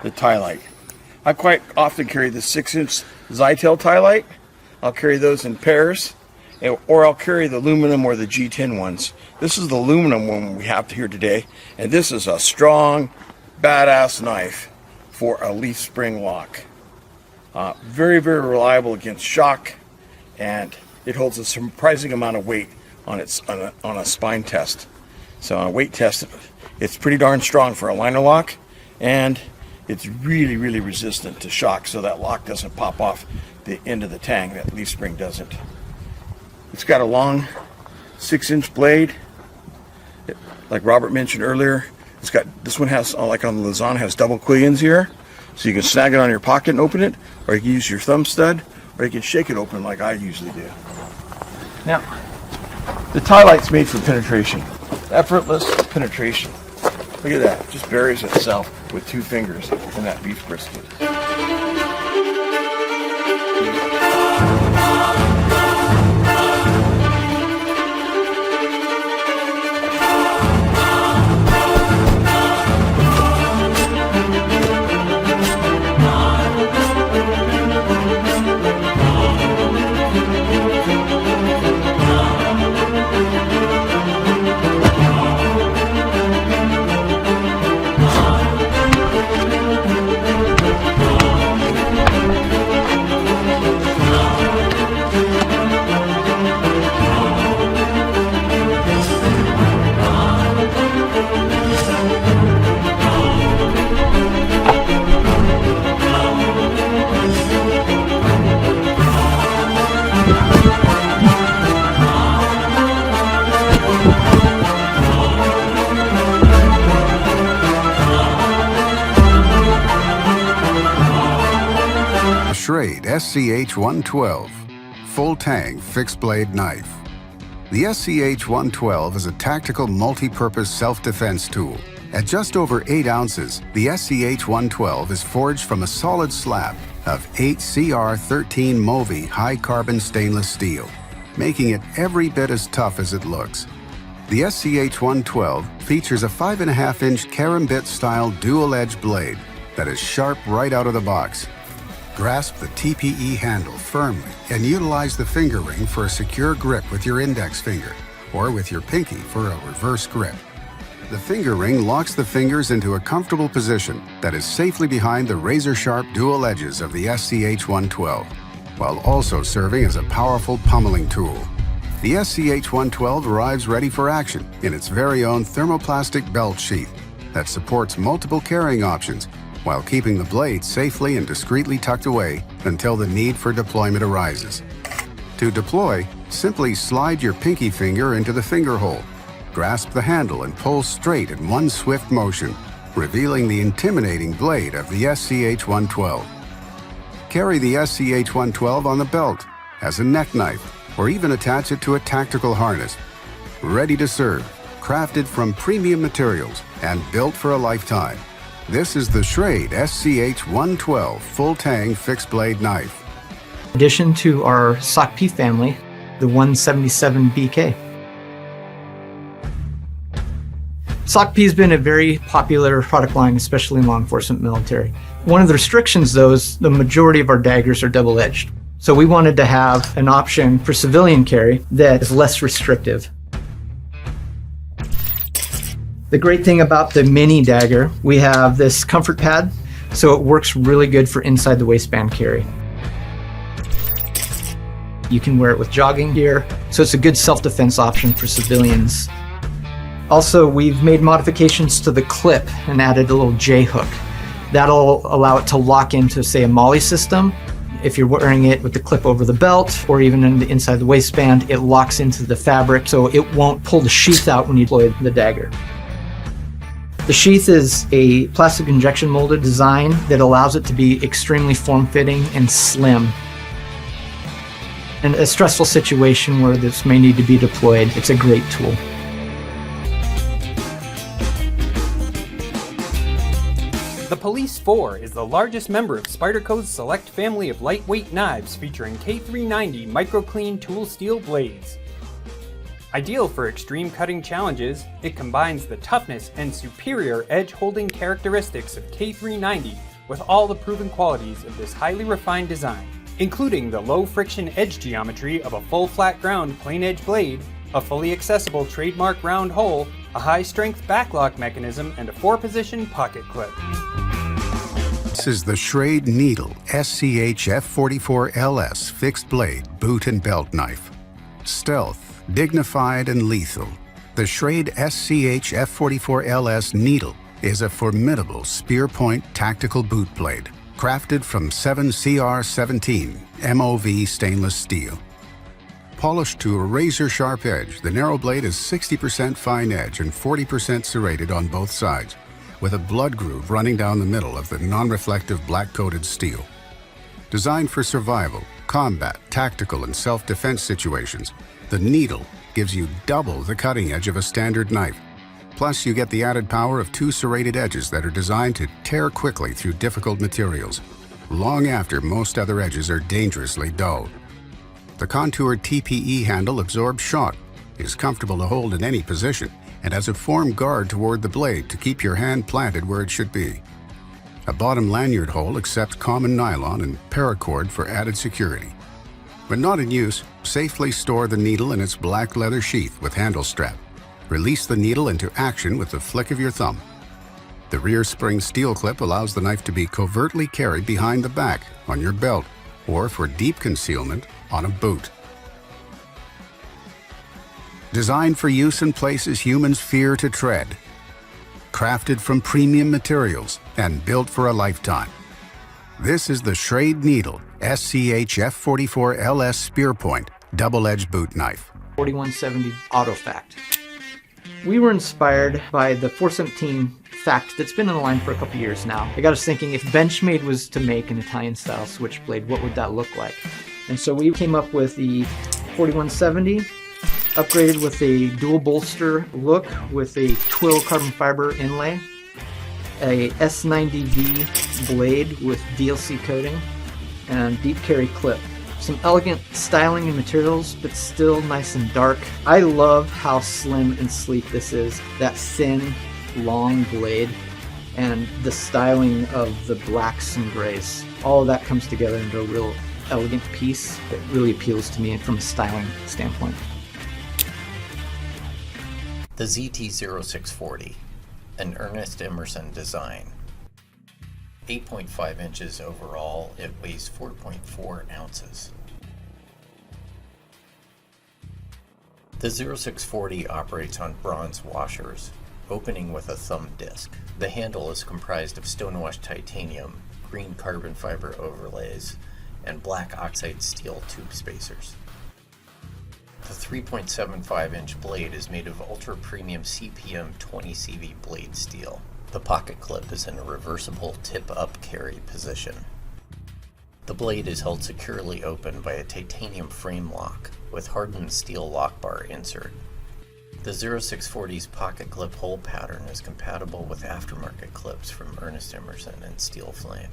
the Ti-Lite. I quite often carry the 6-inch Zytel Ti-Lite. I'll carry those in pairs, or I'll carry the aluminum or the G10 ones. This is the aluminum one we have here today, and this is a strong, badass knife for a leaf spring lock. Very, very reliable against shock, and it holds a surprising amount of weight on a spine test. So on a weight test, it's pretty darn strong for a liner lock, and it's really, really resistant to shock, so that lock doesn't pop off the end of the tang. That leaf spring doesn't. It's got a long 6-inch blade, like Robert mentioned earlier. It's got, this one has, like on the Lazan, has double quillions here, so you can snag it on your pocket and open it, or you can use your thumb stud, or you can shake it open like I usually do. Now, the Ti-Lite's made for penetration, effortless penetration. Look at that, it just buries itself with 2 fingers in that beef brisket. Schrade SCH-112 Full Tang Fixed Blade Knife. The SCH-112 is a tactical multi-purpose self-defense tool. At just over 8 ounces, the SCH-112 is forged from a solid slab of 8CR13 Movi high-carbon stainless steel, making it every bit as tough as it looks. The SCH-112 features a 5.5-inch karambit-style dual-edge blade that is sharp right out of the box. Grasp the TPE handle firmly and utilize the finger ring for a secure grip with your index finger, or with your pinky for a reverse grip. The finger ring locks the fingers into a comfortable position that is safely behind the razor-sharp dual edges of the SCH-112, while also serving as a powerful pummeling tool. The SCH-112 arrives ready for action in its very own thermoplastic belt sheath that supports multiple carrying options, while keeping the blade safely and discreetly tucked away until the need for deployment arises. To deploy, simply slide your pinky finger into the finger hole, grasp the handle and pull straight in one swift motion, revealing the intimidating blade of the SCH-112. Carry the SCH-112 on the belt, as a neck knife, or even attach it to a tactical harness. Ready to serve, crafted from premium materials and built for a lifetime. This is the Schrade SCH-112 Full Tang Fixed Blade Knife. In addition to our SOCP family, the 177BK. SOCP has been a very popular product line, especially in law enforcement military. One of the restrictions, though, is the majority of our daggers are double-edged. So we wanted to have an option for civilian carry that is less restrictive. The great thing about the mini dagger, we have this comfort pad, so it works really good for inside the waistband carry. You can wear it with jogging gear, so it's a good self-defense option for civilians. Also, we've made modifications to the clip and added a little J-hook. That'll allow it to lock into, say, a MOLLE system. If you're wearing it with the clip over the belt or even inside the waistband, it locks into the fabric, so it won't pull the sheath out when you deploy the dagger. The sheath is a plastic injection molded design that allows it to be extremely form-fitting and slim. In a stressful situation where this may need to be deployed, it's a great tool. The Police 4 is the largest member of Spyderco's select family of lightweight knives featuring K390 microclean tool steel blades. Ideal for extreme cutting challenges, it combines the toughness and superior edge-holding characteristics of K390 with all the proven qualities of this highly refined design, including the low friction edge geometry of a full flat ground plain edge blade, a fully accessible trademark round hole, a high strength backlock mechanism, and a 4-position pocket clip. This is the Schrade Needle SCH F44LS fixed blade boot and belt knife. Stealth, dignified, and lethal. The Schrade SCH F44LS Needle is a formidable spear point tactical boot blade, crafted from 7CR17 MOV stainless steel. Polished to a razor-sharp edge, the narrow blade is 60% fine edge and 40% serrated on both sides, with a blood groove running down the middle of the non-reflective black-coated steel. Designed for survival, combat, tactical, and self-defense situations, the needle gives you double the cutting edge of a standard knife. Plus, you get the added power of 2 serrated edges that are designed to tear quickly through difficult materials, long after most other edges are dangerously dull. The contoured TPE handle absorbs shock, is comfortable to hold in any position, and has a form guard toward the blade to keep your hand planted where it should be. A bottom lanyard hole accepts common nylon and paracord for added security. When not in use, safely store the needle in its black leather sheath with handle strap. Release the needle into action with the flick of your thumb. The rear spring steel clip allows the knife to be covertly carried behind the back, on your belt, or for deep concealment, on a boot. Designed for use in places humans fear to tread. Crafted from premium materials and built for a lifetime. This is the Schrade Needle SCH F44LS Spear Point double-edged boot knife. 4170 Auto Fact. We were inspired by the 417 Fact that's been in the line for a couple years now. It got us thinking, if Benchmade was to make an Italian-style switchblade, what would that look like? And so we came up with the 4170, upgraded with a dual bolster look with a twill carbon fiber inlay, a S90V blade with DLC coating, and deep carry clip. Some elegant styling and materials, but still nice and dark. I love how slim and sleek this is. That thin, long blade, and the styling of the blacks and grays. All of that comes together into a real elegant piece that really appeals to me from a styling standpoint. The ZT0640, an Ernest Emerson design. 8.5 inches overall, it weighs 4.4 ounces. The 0640 operates on bronze washers, opening with a thumb disc. The handle is comprised of stonewashed titanium, green carbon fiber overlays, and black oxide steel tube spacers. The 3.75-inch blade is made of ultra-premium CPM 20CV blade steel. The pocket clip is in a reversible tip-up carry position. The blade is held securely open by a titanium frame lock with hardened steel lock bar insert. The 0640's pocket clip hole pattern is compatible with aftermarket clips from Ernest Emerson and Steel Flame.